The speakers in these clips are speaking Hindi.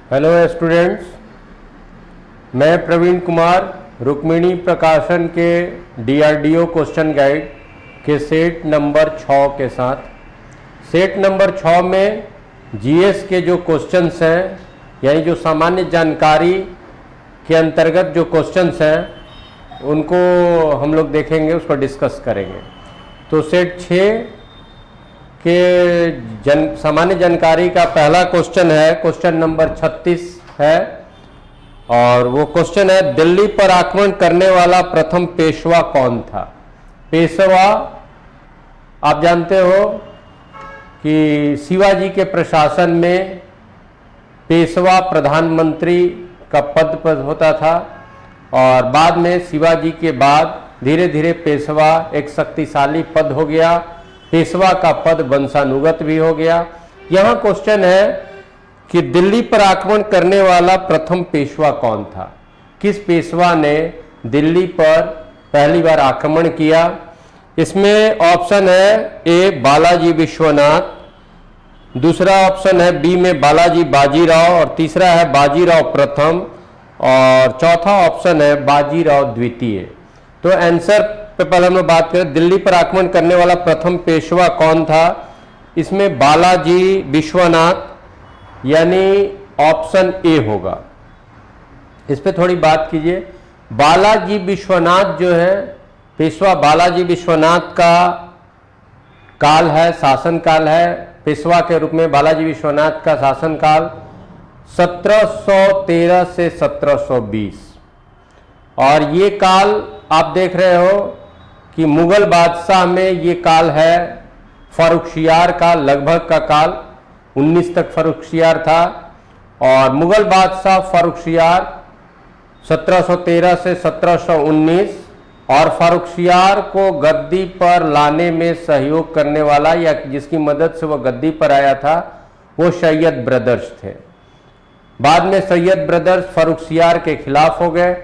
हेलो स्टूडेंट्स, मैं प्रवीण कुमार रुक्मिणी प्रकाशन के डीआरडीओ क्वेश्चन गाइड के सेट नंबर 6 के साथ सेट नंबर 6 में जीएस के जो क्वेश्चंस हैं, यानी जो सामान्य जानकारी के अंतर्गत जो क्वेश्चंस हैं उनको हम लोग देखेंगे, उसको डिस्कस करेंगे। तो सेट 6 के सामान्य जानकारी का पहला क्वेश्चन है, क्वेश्चन नंबर 36 है, और वो क्वेश्चन है दिल्ली पर आक्रमण करने वाला प्रथम पेशवा कौन था। पेशवा आप जानते हो कि शिवाजी के प्रशासन में पेशवा प्रधानमंत्री का पद पर होता था, और बाद में शिवाजी के बाद धीरे धीरे पेशवा एक शक्तिशाली पद हो गया, पेशवा का पद वंशानुगत भी हो गया। यहाँ क्वेश्चन है कि दिल्ली पर आक्रमण करने वाला प्रथम पेशवा कौन था, किस पेशवा ने दिल्ली पर पहली बार आक्रमण किया। इसमें ऑप्शन है ए बालाजी विश्वनाथ, दूसरा ऑप्शन है बी में बालाजी बाजीराव, और तीसरा है बाजीराव प्रथम, और चौथा ऑप्शन है बाजीराव द्वितीय। तो आंसर पे पहले हम लोग बात करें, दिल्ली पर आक्रमण करने वाला प्रथम पेशवा कौन था। इसमें बालाजी विश्वनाथ यानी ऑप्शन ए होगा। इस पे थोड़ी बात कीजिए। बालाजी विश्वनाथ जो है, पेशवा बालाजी विश्वनाथ का काल है, शासन काल है, पेशवा के रूप में बालाजी विश्वनाथ का शासन काल 1713 से 1720, और ये काल आप देख रहे हो कि मुगल बादशाह में ये काल है फर्रुखशियार का लगभग का काल 19 तक फर्रुखशियार था, और मुगल बादशाह फर्रुखशियार 1713 से 1719, और फर्रुखशियार को गद्दी पर लाने में सहयोग करने वाला या जिसकी मदद से वह गद्दी पर आया था वो सैयद ब्रदर्स थे। बाद में सैयद ब्रदर्स फर्रुखशियार के खिलाफ हो गए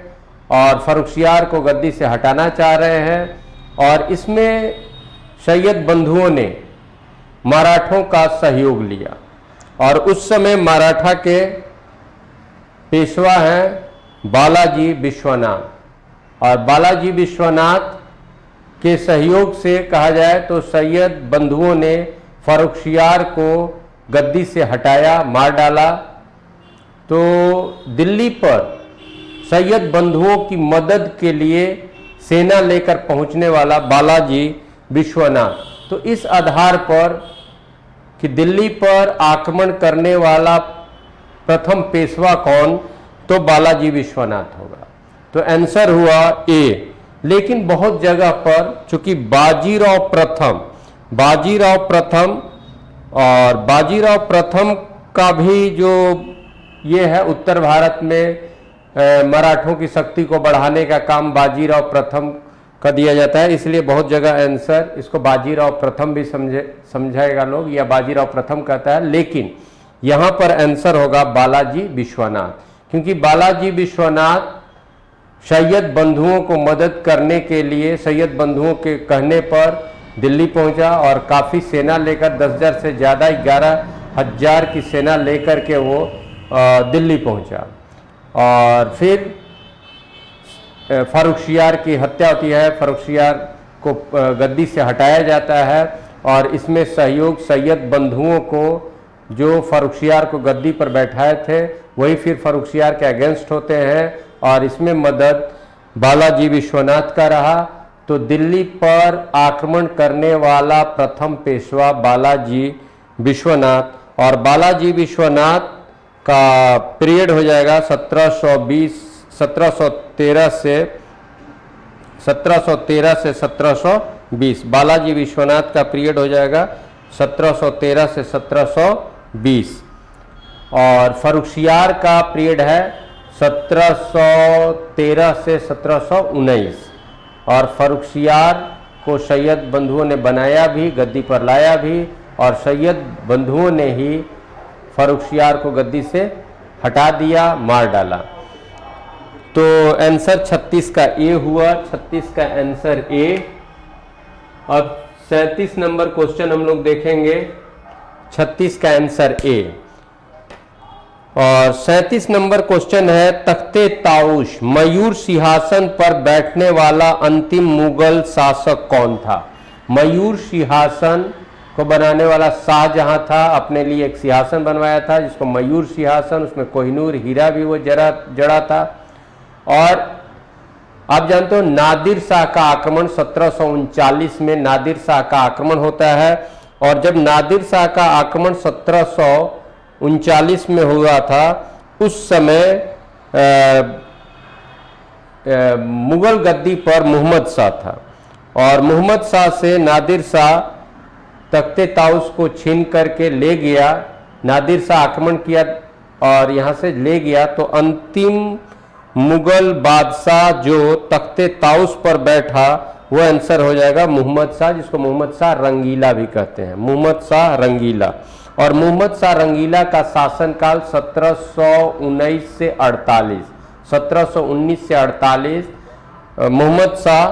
और फर्रुखशियार को गद्दी से हटाना चाह रहे हैं, और इसमें सैयद बंधुओं ने मराठों का सहयोग लिया, और उस समय मराठा के पेशवा हैं बालाजी विश्वनाथ, और बालाजी विश्वनाथ के सहयोग से कहा जाए तो सैयद बंधुओं ने फर्रुखशियार को गद्दी से हटाया, मार डाला। तो दिल्ली पर सैयद बंधुओं की मदद के लिए सेना लेकर पहुंचने वाला बालाजी विश्वनाथ। तो इस आधार पर कि दिल्ली पर आक्रमण करने वाला प्रथम पेशवा कौन, तो बालाजी विश्वनाथ होगा। तो आंसर हुआ ए। लेकिन बहुत जगह पर चूंकि बाजीराव प्रथम का भी जो ये है उत्तर भारत में मराठों की शक्ति को बढ़ाने का काम बाजीराव प्रथम का दिया जाता है, इसलिए बहुत जगह आंसर इसको बाजीराव प्रथम भी समझाएगा लोग, या बाजीराव प्रथम कहता है। लेकिन यहाँ पर आंसर होगा बालाजी विश्वनाथ, क्योंकि बालाजी विश्वनाथ सैयद बंधुओं को मदद करने के लिए सैयद बंधुओं के कहने पर दिल्ली पहुंचा, और काफ़ी सेना लेकर 10,000 से ज़्यादा 11,000 की सेना लेकर के वो दिल्ली पहुंचा, और फिर फर्रुखशियार की हत्या होती है, फर्रुखशियार को गद्दी से हटाया जाता है, और इसमें सहयोग सैयद बंधुओं को जो फर्रुखशियार को गद्दी पर बैठाए थे वही फिर फर्रुखशियार के अगेंस्ट होते हैं, और इसमें मदद बालाजी विश्वनाथ का रहा। तो दिल्ली पर आक्रमण करने वाला प्रथम पेशवा बालाजी विश्वनाथ, और बालाजी विश्वनाथ का पीरियड हो जाएगा 1713 से 1720। बालाजी विश्वनाथ का पीरियड हो जाएगा 1713 से 1720, और फर्रुखशियार का पीरियड है 1713 से 1719, और फर्रुखशियार को सैयद बंधुओं ने बनाया भी, गद्दी पर लाया भी, और सैयद बंधुओं ने ही फर्रुखशियार को गद्दी से हटा दिया, मार डाला। तो आंसर 36 का ए हुआ, 36 का आंसर ए। अब 37 नंबर क्वेश्चन हम लोग देखेंगे, 36 का आंसर ए। और 37 नंबर क्वेश्चन है, तख्ते ताउश मयूर सिंहासन पर बैठने वाला अंतिम मुगल शासक कौन था? मयूर सिंहासन को बनाने वाला शाहजहां था, अपने लिए एक सिंहासन बनवाया था जिसको मयूर सिंहासन, उसमें कोहिनूर हीरा भी वो जड़ा था। और आप जानते हो नादिर शाह का आक्रमण 1739 में नादिर शाह का आक्रमण होता है, और जब नादिर शाह का आक्रमण 1739 में हुआ था उस समय मुगल गद्दी पर मोहम्मद शाह था, और मोहम्मद शाह से नादिर शाह तख्ते ताउस को छीन करके ले गया। नादिर शाह आक्रमण किया और यहाँ से ले गया, तो अंतिम मुगल बादशाह जो तख्ते ताउस पर बैठा वो आंसर हो जाएगा मोहम्मद शाह, जिसको मोहम्मद शाह रंगीला भी कहते हैं, मोहम्मद शाह रंगीला। और मोहम्मद शाह रंगीला का शासनकाल 1719 से 48, 1719 से 48 मोहम्मद शाह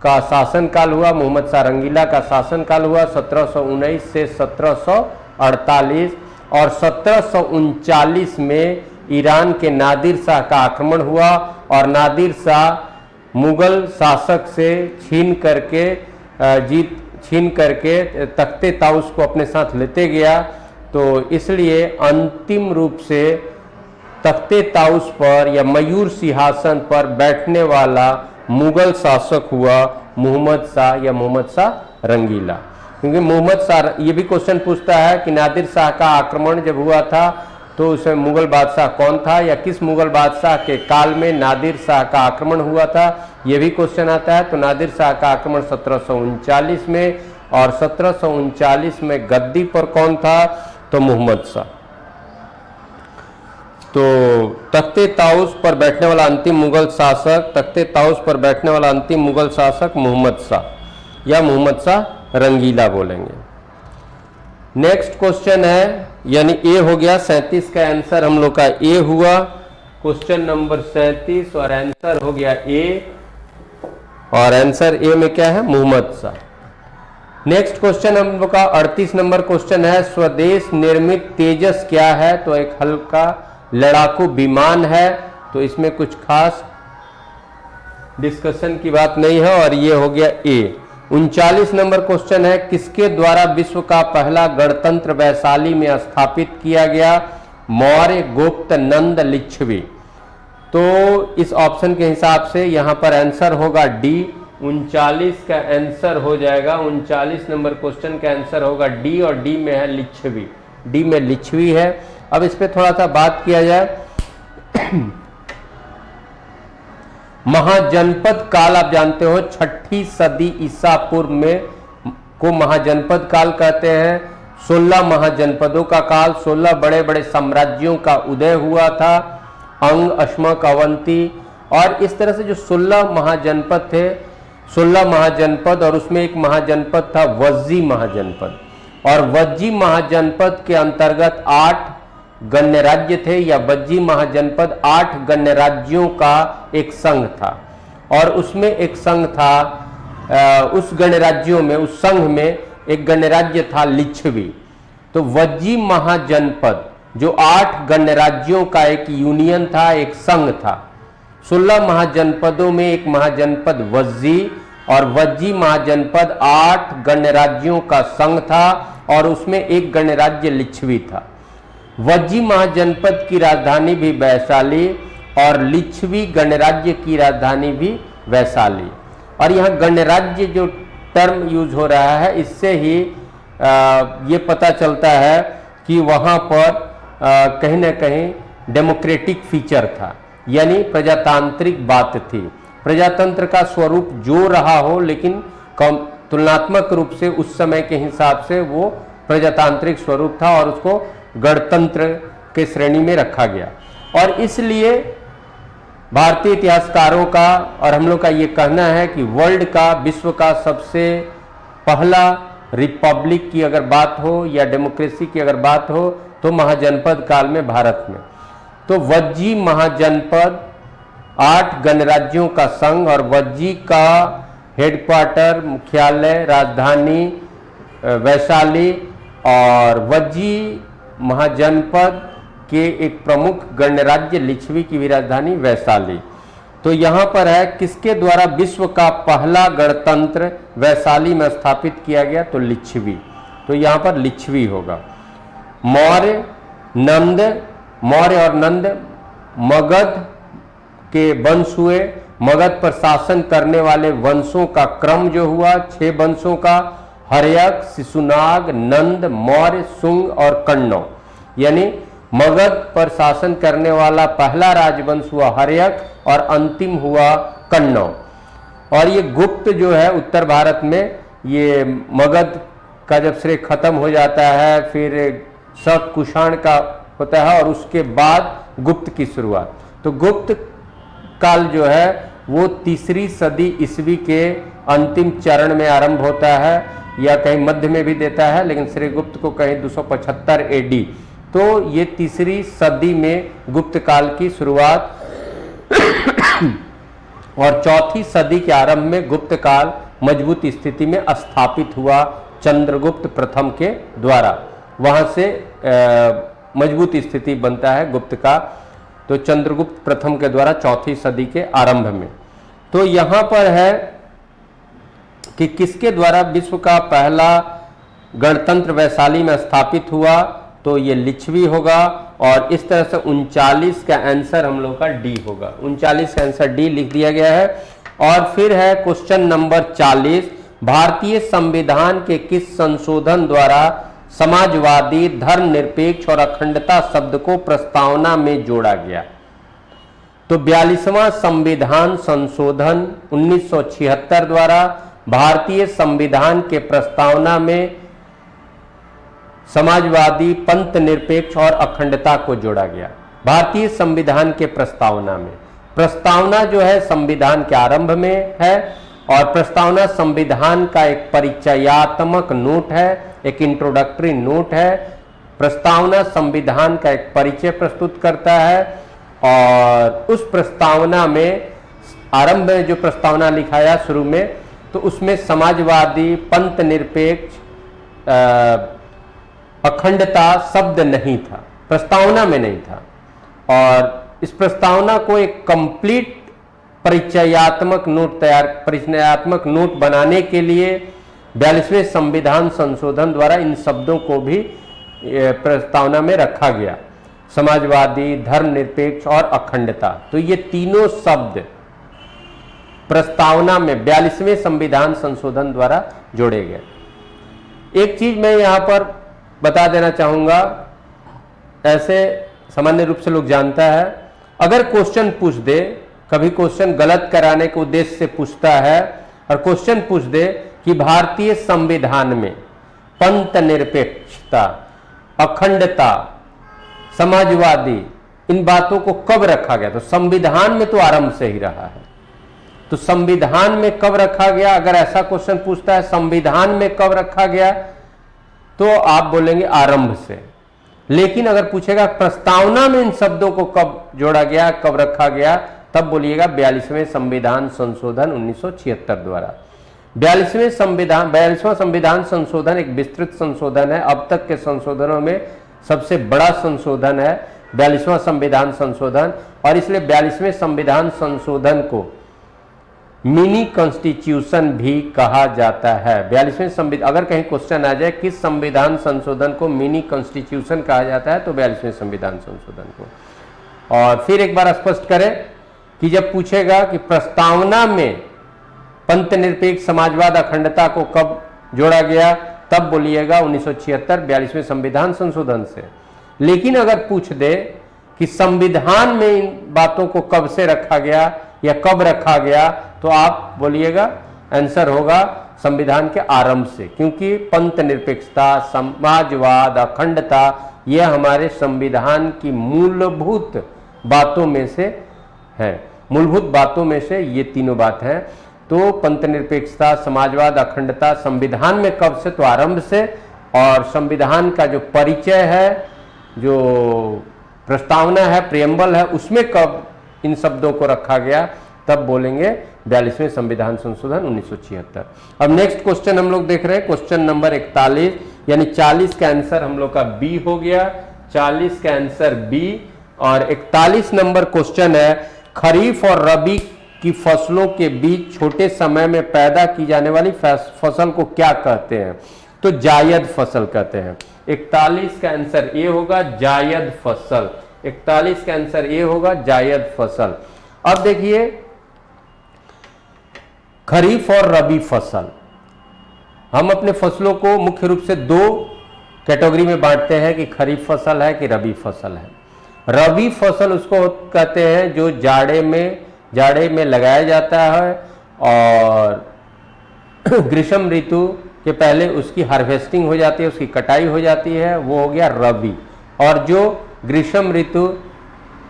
का शासनकाल हुआ, मोहम्मद शाह रंगीला का शासनकाल हुआ 1719 से 1748। और 1739 में ईरान के नादिर शाह का आक्रमण हुआ, और नादिर शाह मुगल शासक से छीन करके तख्ते ताउस को अपने साथ लेते गया। तो इसलिए अंतिम रूप से तख्ते ताउस पर या मयूर सिंहासन पर बैठने वाला मुगल शासक हुआ मोहम्मद शाह या मोहम्मद शाह रंगीला। क्योंकि मोहम्मद शाह, ये भी क्वेश्चन पूछता है कि नादिर शाह का आक्रमण जब हुआ था तो उसमें मुगल बादशाह कौन था या किस मुगल बादशाह के काल में नादिर शाह का आक्रमण हुआ था, ये भी क्वेश्चन आता है। तो नादिर शाह का आक्रमण 1739 में, और 1739 में गद्दी पर कौन था? तो मोहम्मद शाह। तो तख्ते ताउस पर बैठने वाला अंतिम मुगल शासक, तख्ते ताउस पर बैठने वाला अंतिम मुगल शासक मोहम्मद शाह या मोहम्मद शाह रंगीला बोलेंगे। नेक्स्ट क्वेश्चन है, यानी ए हो गया, 37 का आंसर हम लोग का ए हुआ, क्वेश्चन नंबर 37, और आंसर हो गया ए, और आंसर ए में क्या है? मोहम्मद शाह। नेक्स्ट क्वेश्चन हम लोग का 38 नंबर क्वेश्चन है, स्वदेश निर्मित तेजस क्या है? तो एक हल्का लड़ाकू विमान है, तो इसमें कुछ खास डिस्कशन की बात नहीं है, और ये हो गया ए। 39 नंबर क्वेश्चन है, किसके द्वारा विश्व का पहला गणतंत्र वैशाली में स्थापित किया गया? मौर्य, गुप्त, नंद, लिच्छवी। तो इस ऑप्शन के हिसाब से यहां पर आंसर होगा डी। 39 का आंसर हो जाएगा, 39 नंबर क्वेश्चन का आंसर होगा डी, और डी में है लिच्छवी, डी में लिच्छवी है। अब इस पे थोड़ा सा बात किया जाए। महाजनपद काल आप जानते हो 6ठी सदी ईसा पूर्व में को महाजनपद काल कहते हैं। 16 महाजनपदों का काल, 16 बड़े बड़े साम्राज्यों का उदय हुआ था, अंग, अश्मक, अवंती, और इस तरह से जो 16 महाजनपद थे, 16 महाजनपद, और उसमें एक महाजनपद था वज्जी महाजनपद, और वज्जी महाजनपद के अंतर्गत 8 गण्य राज्य थे, या वज्जी महाजनपद 8 गण्य राज्यों का एक संघ था, और उसमें एक संघ था, उस गण्य राज्यों में, उस संघ में एक गण्य राज्य था लिच्छवी। तो वज्जी महाजनपद जो 8 गण्य राज्यों का एक यूनियन था, एक संघ था। 16 महाजनपदों में एक महाजनपद वज्जी, और वज्जी महाजनपद 8 गण्य राज्यों का संघ था, और उसमें एक गण्य राज्य लिच्छवी था। वज्जी महाजनपद की राजधानी भी वैशाली, और लिच्छवी गणराज्य की राजधानी भी वैशाली। और यहाँ गणराज्य जो टर्म यूज हो रहा है, इससे ही ये पता चलता है कि वहाँ पर कहीं ना कहीं डेमोक्रेटिक फीचर था, यानी प्रजातांत्रिक बात थी। प्रजातंत्र का स्वरूप जो रहा हो, लेकिन तुलनात्मक रूप से उस समय के हिसाब से वो प्रजातांत्रिक स्वरूप था, और उसको गणतंत्र के श्रेणी में रखा गया। और इसलिए भारतीय इतिहासकारों का और हम लोग का ये कहना है कि वर्ल्ड का, विश्व का सबसे पहला रिपब्लिक की अगर बात हो या डेमोक्रेसी की अगर बात हो, तो महाजनपद काल में भारत में। तो वज्जी महाजनपद 8 गणराज्यों का संघ, और वज्जी का हेडक्वार्टर, मुख्यालय, राजधानी वैशाली, और वज्जी महाजनपद के एक प्रमुख गणराज्य लिच्छवी की भी राजधानी वैशाली। तो यहां पर है किसके द्वारा विश्व का पहला गणतंत्र वैशाली में स्थापित किया गया, तो लिच्छवी। तो यहां पर लिच्छवी होगा। मौर्य, नंद, मौर्य और नंद मगध के वंश हुए। मगध पर शासन करने वाले वंशों का क्रम जो हुआ 6 वंशों का, हर्यक, शिशुनाग, नंद, मौर्य, शुंग और कण्व। यानी मगध पर शासन करने वाला पहला राजवंश हुआ हर्यक और अंतिम हुआ कण्व। और ये गुप्त जो है उत्तर भारत में, ये मगध का जब श्रेय खत्म हो जाता है फिर शक कुषाण का होता है और उसके बाद गुप्त की शुरुआत। तो गुप्त काल जो है वो 3री सदी ईस्वी के अंतिम चरण में आरंभ होता है, या कहीं मध्य में भी देता है, लेकिन श्री गुप्त को कहीं 275 AD। तो ये 3री सदी में गुप्त काल की शुरुआत और 4थी सदी के आरंभ में गुप्त काल मजबूत स्थिति में स्थापित हुआ चंद्रगुप्त प्रथम के द्वारा। वहां से मजबूत स्थिति बनता है गुप्त का, तो चंद्रगुप्त प्रथम के द्वारा 4थी सदी के आरंभ में। तो यहां पर है कि किसके द्वारा विश्व का पहला गणतंत्र वैशाली में स्थापित हुआ, तो ये लिच्छवी होगा। और इस तरह से 39 का आंसर हम लोग का डी होगा। 39 का आंसर डी लिख दिया गया है। और फिर है क्वेश्चन नंबर 40, भारतीय संविधान के किस संशोधन द्वारा समाजवादी, धर्मनिरपेक्ष और अखंडता शब्द को प्रस्तावना में जोड़ा गया। तो 42वां संविधान संशोधन 1976 द्वारा भारतीय संविधान के प्रस्तावना में समाजवादी, पंथ निरपेक्ष और अखंडता को जोड़ा गया। भारतीय संविधान के प्रस्तावना में, प्रस्तावना जो है संविधान के आरंभ में है और प्रस्तावना संविधान का एक परिचयात्मक नोट है, एक इंट्रोडक्टरी नोट है। प्रस्तावना संविधान का एक परिचय प्रस्तुत करता है और उस प्रस्तावना में आरंभ में जो प्रस्तावना लिखाया शुरू में, तो उसमें समाजवादी, पंथ निरपेक्ष, अखंडता शब्द नहीं था, प्रस्तावना में नहीं था। और इस प्रस्तावना को एक कंप्लीट परिचयात्मक नोट बनाने के लिए 42वें संविधान संशोधन द्वारा इन शब्दों को भी प्रस्तावना में रखा गया, समाजवादी, धर्मनिरपेक्ष और अखंडता। तो ये तीनों शब्द प्रस्तावना में 42वें संविधान संशोधन द्वारा जोड़े गए। एक चीज मैं यहां पर बता देना चाहूंगा, ऐसे सामान्य रूप से लोग जानता है, अगर क्वेश्चन पूछ दे, कभी क्वेश्चन गलत कराने के उद्देश्य से पूछता है और क्वेश्चन पूछ दे कि भारतीय संविधान में पंथ निरपेक्षता, अखंडता, समाजवादी, इन बातों को कब रखा गया, तो संविधान में तो आरंभ से ही रहा है। तो संविधान में कब रखा गया, अगर ऐसा क्वेश्चन पूछता है संविधान में कब रखा गया, तो आप बोलेंगे आरंभ से। लेकिन अगर पूछेगा प्रस्तावना में इन शब्दों को कब जोड़ा गया, कब रखा गया, तब बोलिएगा 42वें संविधान संशोधन 1976 द्वारा। 42वां संविधान संशोधन एक विस्तृत संशोधन है, अब तक के संशोधनों में सबसे बड़ा संशोधन है 42वां संविधान संशोधन। और इसलिए 42वें संविधान संशोधन को मिनी कॉन्स्टिट्यूशन भी कहा जाता है। 42वें संविधान, अगर कहीं क्वेश्चन आ जाए किस संविधान संशोधन को मिनी कॉन्स्टिट्यूशन कहा जाता है, तो 42वें संविधान संशोधन को। और फिर एक बार स्पष्ट करें कि जब पूछेगा कि प्रस्तावना में पंथ निरपेक्ष, समाजवाद, अखंडता को कब जोड़ा गया, तब बोलिएगा 1976 42वें संविधान संशोधन से। लेकिन अगर पूछ दे कि संविधान में इन बातों को कब से रखा गया या कब रखा गया, तो आप बोलिएगा आंसर होगा संविधान के आरंभ से, क्योंकि पंथ निरपेक्षता, समाजवाद, अखंडता यह हमारे संविधान की मूलभूत बातों में से है। मूलभूत बातों में से ये तीनों बात हैं। तो पंथ निरपेक्षता, समाजवाद, अखंडता संविधान में कब से, तो आरंभ से। और संविधान का जो परिचय है, जो प्रस्तावना है, प्रियम्बल है, उसमें कब इन शब्दों को रखा गया, तब बोलेंगे 42वें संविधान संशोधन 1976। अब नेक्स्ट क्वेश्चन हम लोग देख रहे हैं, क्वेश्चन नंबर 41, यानी 40 का आंसर हम लोग का बी हो गया। 40 का आंसर बी। और 41 नंबर क्वेश्चन है, खरीफ और रबी की फसलों के बीच छोटे समय में पैदा की जाने वाली फसल को क्या कहते हैं? तो जायद फसल कहते हैं। 41 का आंसर ए होगा जायद फसल। 41 का आंसर ए होगा जायद फसल। अब देखिए खरीफ और रबी फसल, हम अपने फसलों को मुख्य रूप से दो कैटेगरी में बांटते हैं कि खरीफ फसल है कि रबी फसल है। रबी फसल उसको कहते हैं जो जाड़े में लगाया जाता है और ग्रीष्म ऋतु के पहले उसकी हार्वेस्टिंग हो जाती है, उसकी कटाई हो जाती है, वो हो गया रबी। और जो ग्रीष्म ऋतु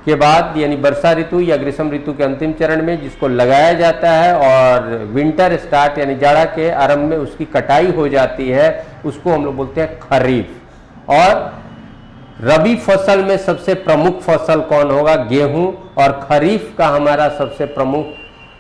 के बाद यानी वर्षा ऋतु या ग्रीष्म ऋतु के अंतिम चरण में जिसको लगाया जाता है और विंटर स्टार्ट यानी जाड़ा के आरंभ में उसकी कटाई हो जाती है, उसको हम लोग बोलते हैं खरीफ। और रबी फसल में सबसे प्रमुख फसल कौन होगा? गेहूं। और खरीफ का हमारा सबसे प्रमुख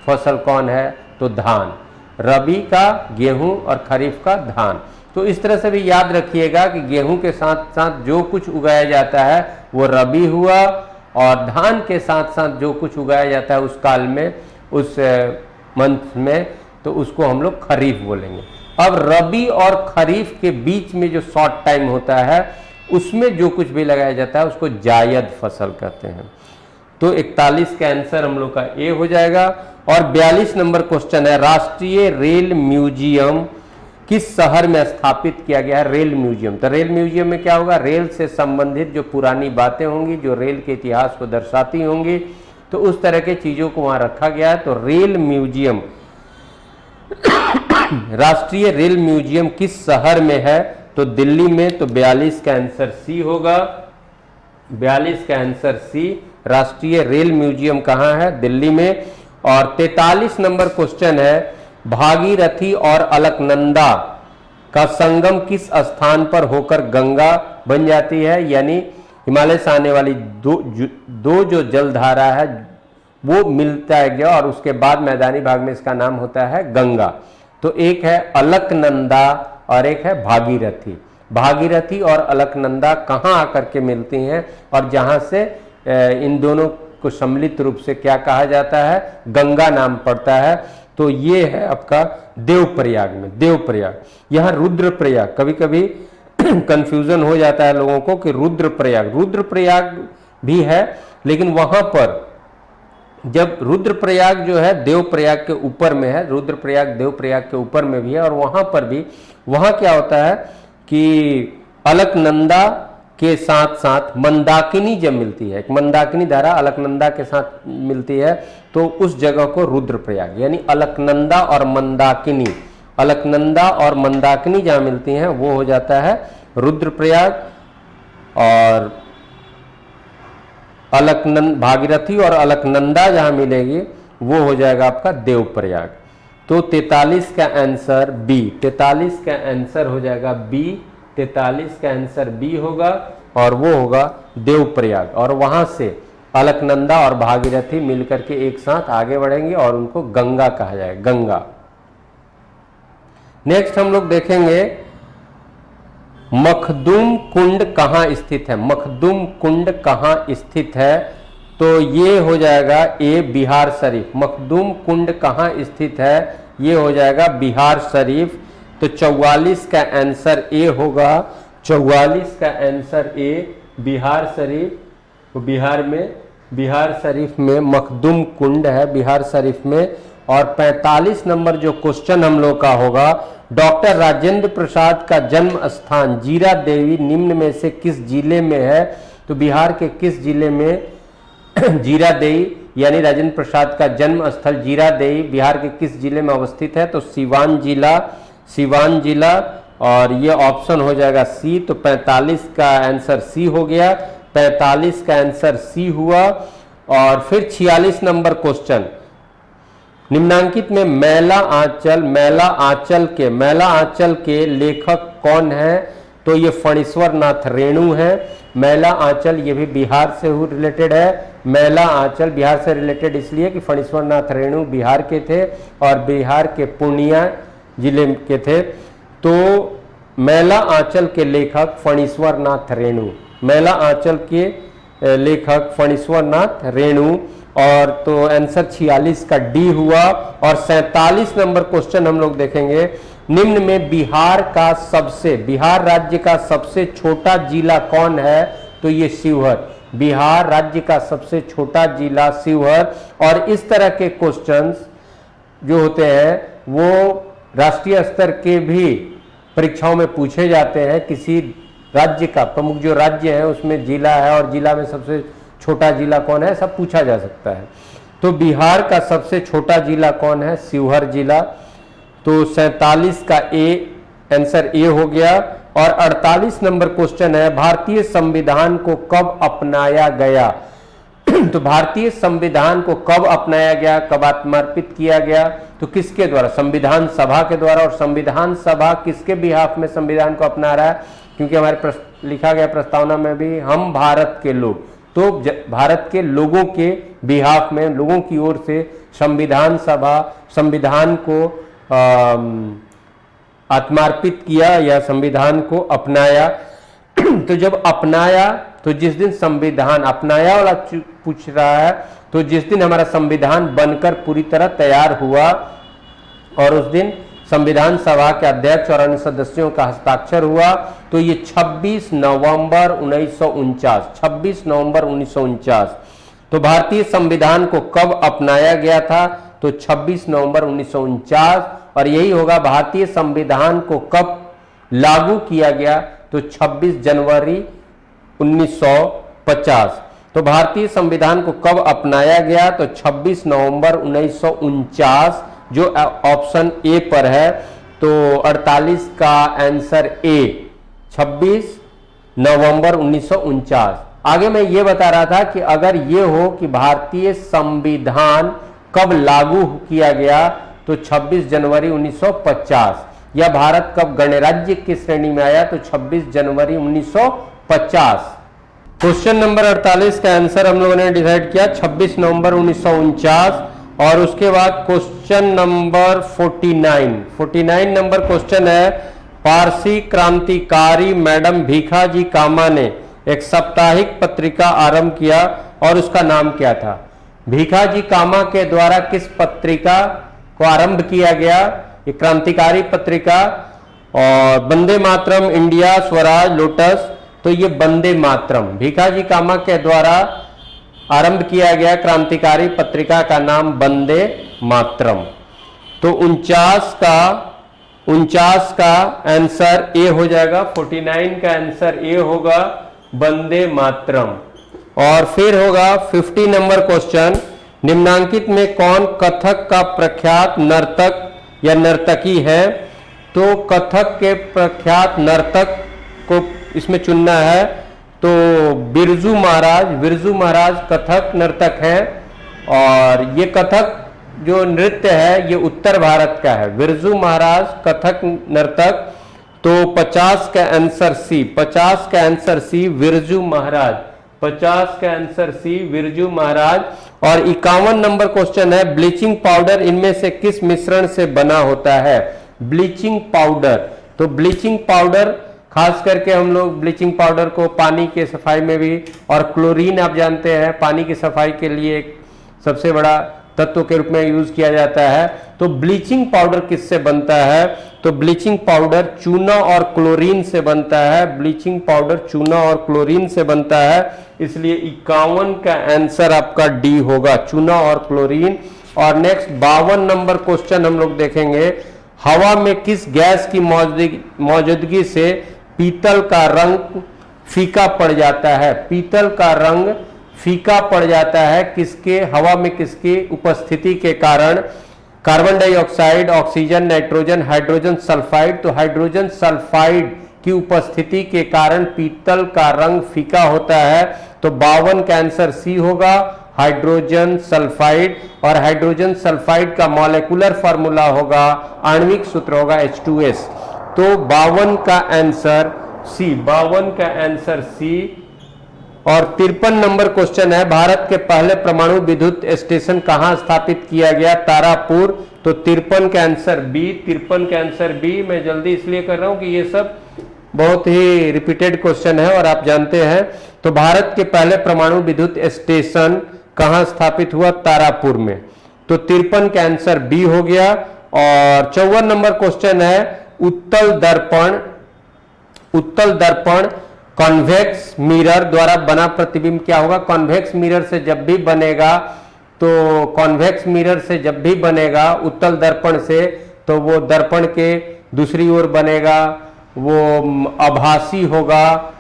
फसल कौन है? तो धान। रबी का गेहूं और खरीफ का धान। तो इस तरह से भी याद रखिएगा कि गेहूं के साथ साथ जो कुछ उगाया जाता है वो रबी हुआ, और धान के साथ साथ जो कुछ उगाया जाता है उस काल में, उस मंथ में, तो उसको हम लोग खरीफ बोलेंगे। अब रबी और खरीफ के बीच में जो शॉर्ट टाइम होता है उसमें जो कुछ भी लगाया जाता है उसको जायद फसल कहते हैं। तो 41 का आंसर हम लोग का ए हो जाएगा। और 42 नंबर क्वेश्चन है, राष्ट्रीय रेल म्यूजियम किस शहर में स्थापित किया गया है? Rail museum. तो रेल म्यूजियम में क्या होगा? रेल से संबंधित जो पुरानी बातें होंगी, जो रेल के इतिहास को दर्शाती होंगी, तो उस तरह के चीजों को वहां रखा गया है। तो रेल म्यूजियम राष्ट्रीय रेल म्यूजियम किस शहर में है? तो दिल्ली में। तो 42 का आंसर सी होगा। 42 का आंसर सी, राष्ट्रीय रेल म्यूजियम कहाँ है? दिल्ली में। और 43 नंबर क्वेश्चन है, भागीरथी और अलकनंदा का संगम किस स्थान पर होकर गंगा बन जाती है? यानी हिमालय से आने वाली दो जो जलधारा है वो मिलता है गया और उसके बाद मैदानी भाग में इसका नाम होता है गंगा। तो एक है अलकनंदा और एक है भागीरथी। भागीरथी और अलकनंदा कहाँ आकर के मिलती हैं और जहां से इन दोनों को सम्मिलित रूप से क्या कहा जाता है? गंगा नाम पड़ता है। तो ये है आपका देवप्रयाग में। देवप्रयाग, यहाँ रुद्रप्रयाग, कभी कभी कंफ्यूजन हो जाता है लोगों को कि रुद्रप्रयाग भी है, लेकिन वहां पर जब रुद्रप्रयाग जो है देवप्रयाग के ऊपर में है, रुद्रप्रयाग देवप्रयाग के ऊपर में भी है, और वहां पर भी वहां क्या होता है कि अलकनंदा के साथ साथ मंदाकिनी जब मिलती है, एक मंदाकिनी धारा अलकनंदा के साथ मिलती है, तो उस जगह को रुद्रप्रयाग यानी अलकनंदा और मंदाकिनी, अलकनंदा और मंदाकिनी जहां मिलती हैं वो हो जाता है रुद्रप्रयाग। और भागीरथी और अलकनंदा जहां मिलेगी वो हो जाएगा आपका देवप्रयाग। तो 43 का आंसर बी, 43 का आंसर हो जाएगा बी, 43 का आंसर बी होगा और वो होगा देवप्रयाग। और वहां से अलकनंदा और भागीरथी मिलकर के एक साथ आगे बढ़ेंगे और उनको गंगा कहा जाएगा, गंगा। नेक्स्ट हम लोग देखेंगे मखदूम कुंड कहाँ स्थित है। मखदूम कुंड कहाँ स्थित है? तो ये हो जाएगा ए बिहार शरीफ। मखदूम कुंड कहाँ स्थित है? ये हो जाएगा बिहार शरीफ। तो 44 का आंसर ए होगा, 44 का आंसर ए बिहार शरीफ। तो बिहार शरीफ में मखदूम कुंड है, बिहार शरीफ में। और 45 नंबर जो क्वेश्चन हम लोग का होगा, डॉक्टर राजेंद्र प्रसाद का जन्म स्थान जीरा देवी निम्न में से किस जिले में है? तो बिहार के किस जिले में जीरा देवी यानी राजेंद्र प्रसाद का जन्म स्थल जीरा देवी बिहार के किस जिले में अवस्थित है? तो सिवान जिला। और ये ऑप्शन हो जाएगा सी। तो 45 का आंसर सी हो गया, 45 का आंसर सी हुआ। और फिर 46 नंबर क्वेश्चन, निम्नांकित में मैला आंचल के लेखक कौन है? तो ये फणीश्वर नाथ रेणु है। मैला आंचल ये भी बिहार से रिलेटेड है। मैला आंचल बिहार से रिलेटेड इसलिए कि फणीश्वर नाथ रेणु बिहार के थे और बिहार के पूर्णिया जिले के थे। तो मैला आंचल के लेखक फणीश्वर नाथ रेणु, मैला आंचल के लेखक फणीश्वर नाथ रेणु। और तो आंसर 46 का डी हुआ। और 47 नंबर क्वेश्चन हम लोग देखेंगे, निम्न में बिहार राज्य का सबसे छोटा जिला कौन है? तो ये शिवहर। बिहार राज्य का सबसे छोटा जिला शिवहर। और इस तरह के क्वेश्चंस जो होते हैं वो राष्ट्रीय स्तर के भी परीक्षाओं में पूछे जाते हैं। किसी राज्य का प्रमुख जो राज्य है उसमें जिला है और जिला में सबसे छोटा जिला कौन है, सब पूछा जा सकता है। तो बिहार का सबसे छोटा जिला कौन है? शिवहर जिला। तो 47 का आंसर ए हो गया। और 48 नंबर क्वेश्चन है, भारतीय संविधान को कब अपनाया गया? तो भारतीय संविधान को कब अपनाया गया, कब आत्मार्पित किया गया? तो किसके द्वारा? संविधान सभा के द्वारा। और संविधान सभा किसके बिहाफ में संविधान को अपना रहा है? क्योंकि हमारे लिखा गया प्रस्तावना में भी हम भारत के लोग, तो भारत के लोगों के बिहाफ में, लोगों की ओर से संविधान सभा संविधान को आत्मार्पित किया या संविधान को अपनाया। तो जब अपनाया, तो जिस दिन संविधान अपनाया वाला पूछ रहा है, तो जिस दिन हमारा संविधान बनकर पूरी तरह तैयार हुआ और उस दिन संविधान सभा के अध्यक्ष और अन्य सदस्यों का हस्ताक्षर हुआ, तो ये 26 नवंबर 1949, 26 नवंबर 1949। तो भारतीय संविधान को कब अपनाया गया था? तो 26 नवंबर 1949। और यही होगा भारतीय संविधान को कब लागू किया गया? तो 26 जनवरी 1950। तो भारतीय संविधान को कब अपनाया गया? तो 26 नवंबर 1949, जो ऑप्शन ए पर है। तो 48 का आंसर ए, 26 नवंबर 1949। आगे मैं ये बता रहा था कि अगर ये हो कि भारतीय संविधान कब लागू किया गया, तो 26 जनवरी 1950। या भारत कब गणराज्य की श्रेणी में आया, तो 26 जनवरी 1950। क्वेश्चन नंबर 48 का आंसर हम लोगों ने डिसाइड किया 26 नवंबर 1949। और उसके बाद क्वेश्चन नंबर 49 नंबर क्वेश्चन है, पारसी क्रांतिकारी मैडम भीखाजी कामा ने एक साप्ताहिक पत्रिका आरंभ किया और उसका नाम क्या था? भीखाजी कामा के द्वारा किस पत्रिका को आरंभ किया गया? ये क्रांतिकारी पत्रिका। और वंदे मातरम, इंडिया स्वराज, लोटस। तो ये वंदे मातरम भीखाजी कामा के द्वारा आरंभ किया गया क्रांतिकारी पत्रिका का नाम वंदे मातरम। तो 49 का आंसर ए हो जाएगा। 49 का आंसर ए होगा, वंदे मातरम। और फिर होगा 50 नंबर क्वेश्चन, निम्नांकित में कौन कथक का प्रख्यात नर्तक या नर्तकी है? तो कथक के प्रख्यात नर्तक को इसमें चुनना है। तो बिरजू महाराज कथक नर्तक हैं। और ये कथक जो नृत्य है ये उत्तर भारत का है। बिरजू महाराज कथक नर्तक। तो 50 का आंसर सी, 50 का आंसर सी बिरजू महाराज, 50 का आंसर सी बिरजू महाराज। और 51 नंबर क्वेश्चन है, ब्लीचिंग पाउडर इनमें से किस मिश्रण से बना होता है? Bleaching powder. तो ब्लीचिंग पाउडर खास करके हम लोग ब्लीचिंग पाउडर को पानी के सफाई में भी, और क्लोरीन आप जानते हैं पानी की सफाई के लिए एक सबसे बड़ा तत्व के रूप में यूज किया जाता है। तो ब्लीचिंग पाउडर किससे बनता है? तो ब्लीचिंग पाउडर चूना और क्लोरीन से बनता है। ब्लीचिंग पाउडर चूना और क्लोरीन से बनता है, इसलिए 51 का आंसर आपका डी होगा, चूना और क्लोरीन। और नेक्स्ट 52 नंबर क्वेश्चन हम लोग देखेंगे, हवा में किस गैस की मौजूदगी से पीतल का रंग फीका पड़ जाता है? पीतल का रंग फीका पड़ जाता है किसके, हवा में किसकी उपस्थिति के कारण? Carbon dioxide, oxygen, nitrogen, hydrogen sulphide. तो हाइड्रोजन सल्फाइड की उपस्थिति के कारण पीतल का रंग फीका होता है। तो 52 का आंसर सी होगा, हाइड्रोजन सल्फाइड। और हाइड्रोजन सल्फाइड का मॉलिक्यूलर फार्मूला होगा, आणविक सूत्र होगा H2S। तो 52 का आंसर सी, 52 का आंसर सी। और 53 नंबर क्वेश्चन है, भारत के पहले परमाणु विद्युत स्टेशन कहां स्थापित किया गया? तारापुर। तो 53 का आंसर बी, 53 का आंसर बी। मैं जल्दी इसलिए कर रहा हूं कि ये सब बहुत ही रिपीटेड क्वेश्चन है और आप जानते हैं। तो भारत के पहले परमाणु विद्युत स्टेशन कहां स्थापित हुआ? तारापुर में। तो 53 का आंसर बी हो गया। और 54 नंबर क्वेश्चन है उत्तल दर्पण कॉन्वेक्स मिरर द्वारा बना प्रतिबिंब क्या होगा? कॉन्वेक्स मिरर से जब भी बनेगा, तो कॉन्वेक्स मिरर से जब भी बनेगा उत्तल दर्पण से, तो वो दर्पण के दूसरी ओर बनेगा, वो आभासी होगा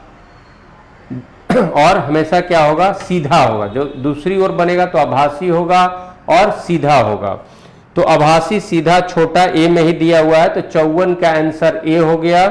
और हमेशा क्या होगा? सीधा होगा। जो दूसरी ओर बनेगा तो आभासी होगा और सीधा होगा। तो आभासी सीधा छोटा ए में ही दिया हुआ है, तो 54 का आंसर ए हो गया।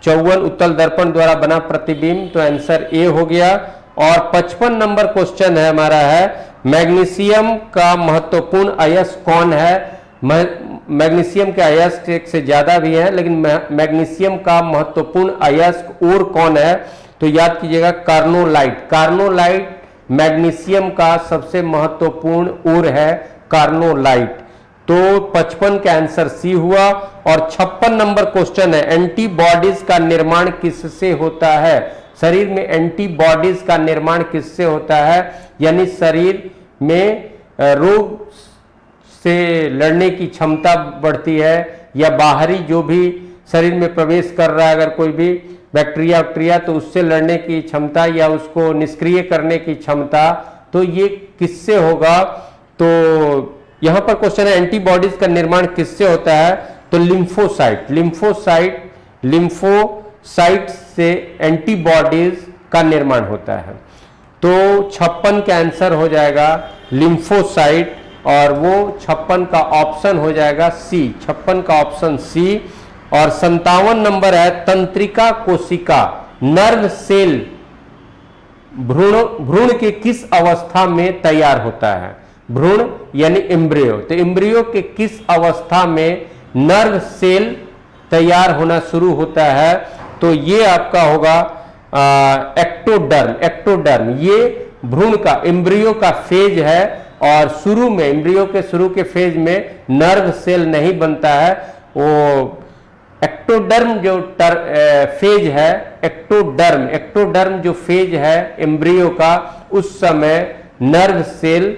54 उत्तल दर्पण द्वारा बना प्रतिबिंब, तो आंसर ए हो गया। और 55 नंबर क्वेश्चन है हमारा है मैग्नीशियम का महत्वपूर्ण अयस्क कौन है? मैग्नीशियम के अयस्क एक से ज्यादा भी है, लेकिन मैग्नीशियम का महत्वपूर्ण अयस्क और कौन है? तो याद कीजिएगा कार्नोलाइट। कार्नोलाइट मैग्नीशियम का सबसे महत्वपूर्ण और है कार्नोलाइट। तो 55 का आंसर सी हुआ। और 56 नंबर क्वेश्चन है एंटीबॉडीज का निर्माण किससे होता है? शरीर में एंटीबॉडीज का निर्माण किससे होता है? यानी शरीर में रोग से लड़ने की क्षमता बढ़ती है, या बाहरी जो भी शरीर में प्रवेश कर रहा है अगर कोई भी बैक्टीरिया, तो उससे लड़ने की क्षमता या उसको निष्क्रिय करने की क्षमता, तो ये किससे होगा? तो यहां पर क्वेश्चन है एंटीबॉडीज का निर्माण किससे होता है? तो लिम्फोसाइट से एंटीबॉडीज का निर्माण होता है। तो 56 का आंसर हो जाएगा लिम्फोसाइट, और वो 56 का ऑप्शन हो जाएगा सी। 56 का ऑप्शन सी। और 57 नंबर है तंत्रिका कोशिका नर्व सेल भ्रूण के किस अवस्था में तैयार होता है? भ्रूण यानी एम्ब्रियो, तो एम्ब्रियो के किस अवस्था में नर्व सेल तैयार होना शुरू होता है? तो ये आपका होगा एक्टोडर्म। ये भ्रूण का एम्ब्रियो का फेज है, और शुरू में एम्ब्रियो के शुरू के फेज में नर्व सेल नहीं बनता है। वो एक्टोडर्म जो फेज है, एक्टोडर्म जो फेज है एम्ब्रियो का, उस समय नर्व सेल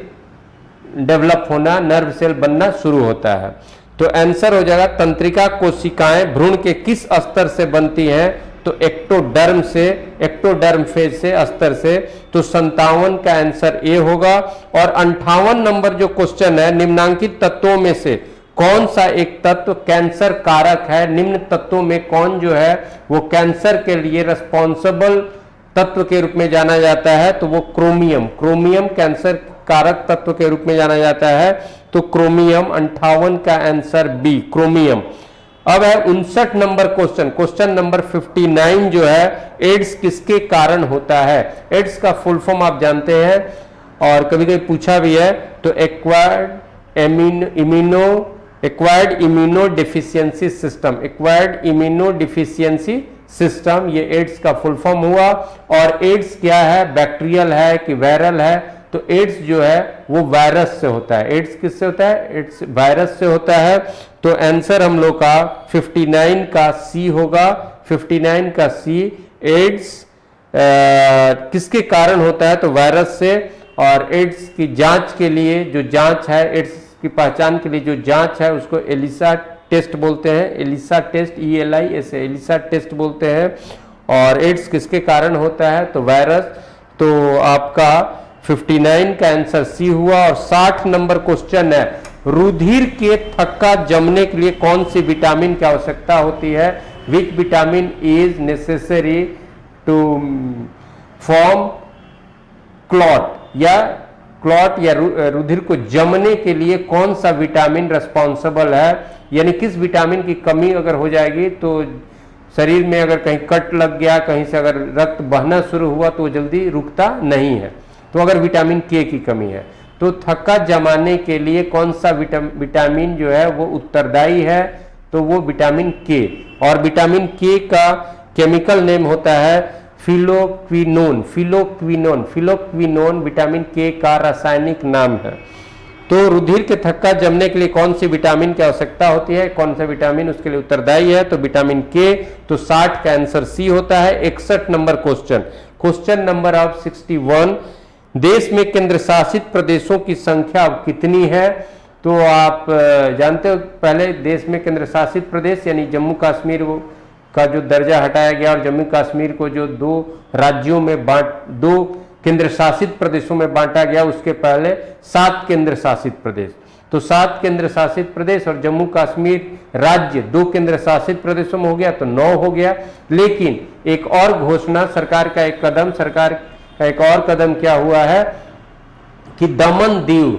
डेवलप होना, नर्व सेल बनना शुरू होता है। तो आंसर हो जाएगा तंत्रिका कोशिकाएं भ्रूण के किस स्तर से बनती हैं? तो एक्टोडर्म फेज से, स्तर से। तो 57 का आंसर ए होगा। और 58 नंबर जो क्वेश्चन है निम्नांकित तत्वों में से कौन सा एक तत्व कैंसर कारक है? निम्न तत्वों में कौन जो है वो कैंसर के लिए रिस्पॉन्सिबल तत्व के रूप में जाना जाता है? तो वो क्रोमियम कैंसर कारक तत्व के रूप में जाना जाता है। तो क्रोमियम। 58 का आंसर बी, क्रोमियम। अब है 59 नंबर क्वेश्चन नंबर 59 जो है एड्स किसके कारण होता है? एड्स का फुल फॉर्म आप जानते हैं और कभी कभी पूछा भी है। तो एक्वायर्ड इम्यूनो डिफिशियंसी सिस्टम, ये एड्स का फुल फॉर्म हुआ। और एड्स क्या है? बैक्टीरियल है कि वायरल है? तो एड्स जो है वो वायरस से होता है। एड्स किससे होता है? एड्स वायरस से होता है। तो आंसर हम लोग का 59 का सी होगा। 59 का सी। एड्स किसके कारण होता है? तो वायरस से। और एड्स की जांच के लिए जो जांच है, एड्स की पहचान के लिए जो जांच है उसको एलिसा टेस्ट बोलते हैं। ELISA test, ELISA, ELISA test बोलते हैं। और एड्स किसके कारण होता है? तो वायरस। तो आपका 59 का आंसर सी हुआ। और 60 नंबर क्वेश्चन है रुधिर के थक्का जमने के लिए कौन सी विटामिन की आवश्यकता होती है? Which vitamin is necessary to form clot, या रुधिर को जमने के लिए कौन सा विटामिन रिस्पॉन्सिबल है? यानी किस विटामिन की कमी अगर हो जाएगी तो शरीर में अगर कहीं कट लग गया, कहीं से अगर रक्त बहना शुरू हुआ तो जल्दी रुकता नहीं है। तो अगर विटामिन के की कमी है तो थक्का जमाने के लिए कौन सा विटामिन जो है वो उत्तरदायी है? तो वो विटामिन के। और विटामिन के का केमिकल नेम होता है फिलोक्विनोन। विटामिन के का रासायनिक नाम है। तो रुधिर के थक्का जमने के लिए कौन सी विटामिन की आवश्यकता होती है, कौन सा विटामिन उसके लिए उत्तरदायी है, तो विटामिन के। तो 60 का आंसर सी होता है। 61 number question, question number of 61, देश में केंद्र शासित प्रदेशों की संख्या अब कितनी है? तो आप जानते हो पहले देश में केंद्र शासित प्रदेश यानी जम्मू कश्मीर का जो दर्जा हटाया गया और जम्मू कश्मीर को जो 2 राज्यों में 2 केंद्र शासित प्रदेशों में बांटा गया, उसके पहले 7 केंद्र शासित प्रदेश। तो 7 केंद्र शासित प्रदेश और जम्मू कश्मीर राज्य 2 केंद्र शासित प्रदेशों में हो गया तो 9 हो गया। लेकिन एक और घोषणा, सरकार का एक और कदम क्या हुआ है कि दमन दीव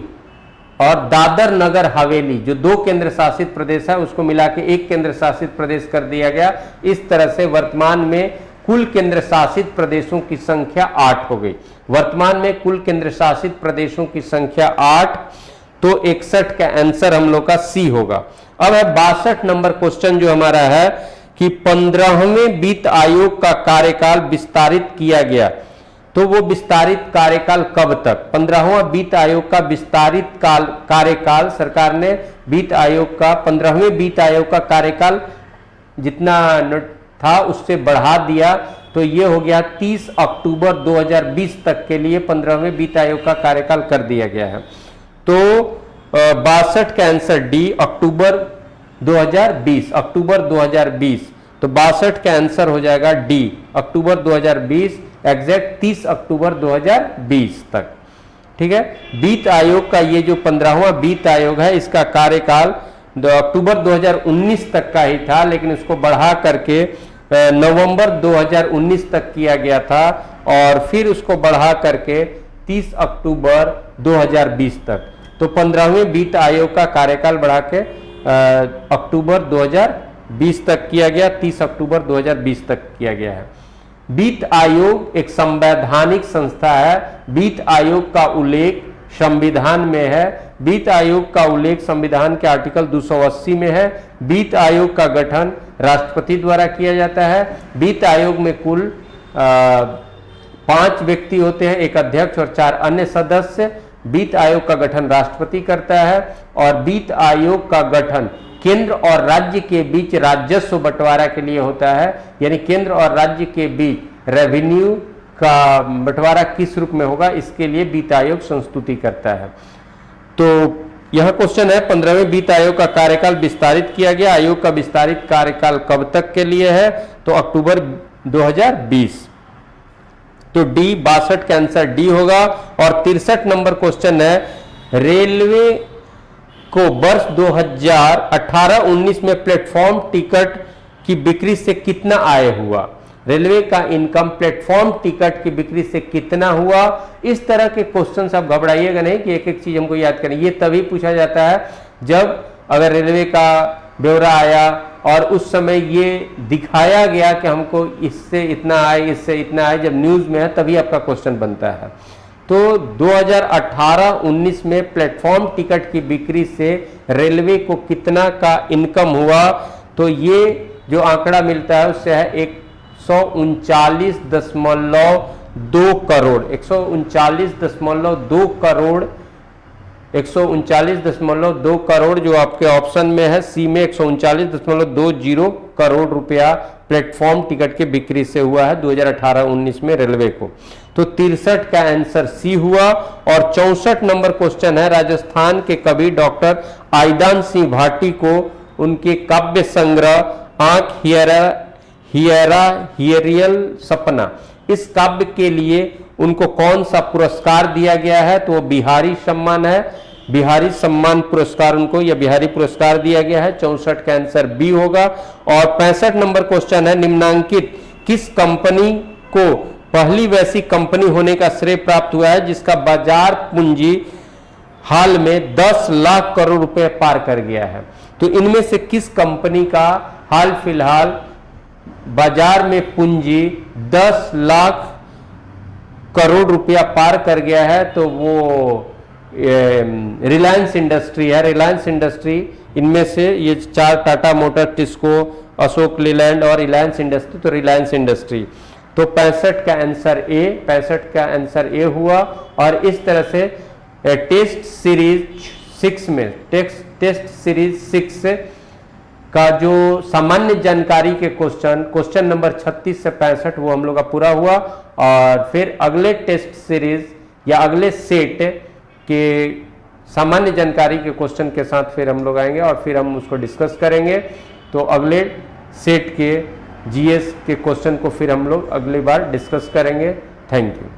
और दादर नगर हवेली जो 2 केंद्र शासित प्रदेश है उसको मिला के 1 केंद्र शासित प्रदेश कर दिया गया। इस तरह से वर्तमान में कुल केंद्र शासित प्रदेशों की संख्या 8 हो गई। वर्तमान में कुल केंद्र शासित प्रदेशों की संख्या 8, तो 61 का आंसर हम लोग का सी होगा। अब है 62 नंबर क्वेश्चन जो हमारा है कि 15वें वित्त आयोग का कार्यकाल विस्तारित किया गया, तो वो विस्तारित कार्यकाल कब तक? 15वां वित्त आयोग का विस्तारित कार्यकाल, सरकार ने वित्त आयोग का 15वें वित्त आयोग का कार्यकाल जितना था उससे बढ़ा दिया, तो ये हो गया 30 अक्टूबर 2020 तक के लिए 15वें वित्त आयोग का कार्यकाल कर दिया गया है। तो 62 का आंसर डी, अक्टूबर 2020, अक्टूबर 2020। तो 62 का आंसर हो जाएगा डी, अक्टूबर 2020, एग्जैक्ट 30 अक्टूबर 2020 तक। ठीक है, वित्त आयोग का ये जो 15वां वित्त आयोग है इसका कार्यकाल अक्टूबर 2019 तक का ही था, लेकिन उसको बढ़ा करके नवंबर 2019 तक किया गया था और फिर उसको बढ़ा करके 30 अक्टूबर 2020 तक। तो 15वें वित्त आयोग का कार्यकाल बढ़ा के अक्टूबर 2020 तक किया गया, 30 अक्टूबर 2020 तक किया गया है। वित्त आयोग एक संवैधानिक संस्था है। वित्त आयोग का उल्लेख संविधान में है। वित्त आयोग का उल्लेख संविधान के आर्टिकल 280 में है। वित्त आयोग का गठन राष्ट्रपति द्वारा किया जाता है। वित्त आयोग में कुल 5 व्यक्ति होते हैं, एक अध्यक्ष और 4 अन्य सदस्य। वित्त आयोग का गठन राष्ट्रपति करता है और वित्त आयोग का गठन केंद्र और राज्य के बीच राजस्व बंटवारा के लिए होता है, यानी केंद्र और राज्य के बीच रेवेन्यू का बंटवारा किस रूप में होगा, इसके लिए वित्त आयोग संस्तुति करता है। तो यह क्वेश्चन है 15वें वित्त आयोग का कार्यकाल विस्तारित किया गया। आयोग का विस्तारित कार्यकाल कब तक के लिए है, तो अक्टूबर 2020। तो डी, 62 का आंसर डी होगा। और 63 नंबर क्वेश्चन है, रेलवे को वर्ष 2018-19 में प्लेटफॉर्म टिकट की बिक्री से कितना आय हुआ? रेलवे का इनकम प्लेटफॉर्म टिकट की बिक्री से कितना हुआ? इस तरह के क्वेश्चन आप घबराइएगा नहीं कि एक एक चीज हमको याद करें। ये तभी पूछा जाता है जब अगर रेलवे का ब्यौरा आया और उस समय ये दिखाया गया कि हमको इससे इतना आए, इससे इतना आए, जब न्यूज में है तभी आपका क्वेश्चन बनता है। तो 2018-19 में प्लेटफॉर्म टिकट की बिक्री से रेलवे को कितना का इनकम हुआ? तो ये जो आंकड़ा मिलता है उससे है 139.2 करोड़, 139.2 करोड़, 139.2 करोड़ जो आपके ऑप्शन में है सी में 139.20 करोड़ रुपया प्लेटफॉर्म टिकट के बिक्री से हुआ है 2018-19 में रेलवे को। तो 63 का आंसर सी हुआ। और 64 नंबर क्वेश्चन है, राजस्थान के कवि डॉक्टर आइदान सिंह भाटी को उनके काव्य संग्रह आंख हियरियल सपना, इस काव्य के लिए उनको कौन सा पुरस्कार दिया गया है? तो वो बिहारी सम्मान है। बिहारी सम्मान पुरस्कार उनको, या बिहारी पुरस्कार दिया गया है। 64 का आंसर बी होगा। और 65 नंबर क्वेश्चन है, निम्नांकित किस कंपनी को पहली वैसी कंपनी होने का श्रेय प्राप्त हुआ है जिसका बाजार पूंजी हाल में 10 लाख करोड़ रुपए पार कर गया है? तो इनमें से किस कंपनी का हाल फिलहाल बाजार में पूंजी 10 लाख करोड़ रुपया पार कर गया है? तो वो रिलायंस इंडस्ट्री है। रिलायंस इंडस्ट्री, इनमें से ये 4 टाटा मोटर, टिस्को, अशोक लीलैंड और रिलायंस इंडस्ट्री, तो रिलायंस इंडस्ट्री। तो 65 का आंसर ए, 65 का आंसर ए हुआ। और इस तरह से टेस्ट सीरीज 6 में टेस्ट सीरीज 6 का जो सामान्य जानकारी के क्वेश्चन नंबर 36 से 65 वो हम लोग का पूरा हुआ। और फिर अगले टेस्ट सीरीज या अगले सेट के सामान्य जानकारी के क्वेश्चन के साथ फिर हम लोग आएंगे और फिर हम उसको डिस्कस करेंगे। तो अगले सेट के जीएस के क्वेश्चन को फिर हम लोग अगली बार डिस्कस करेंगे। Thank you.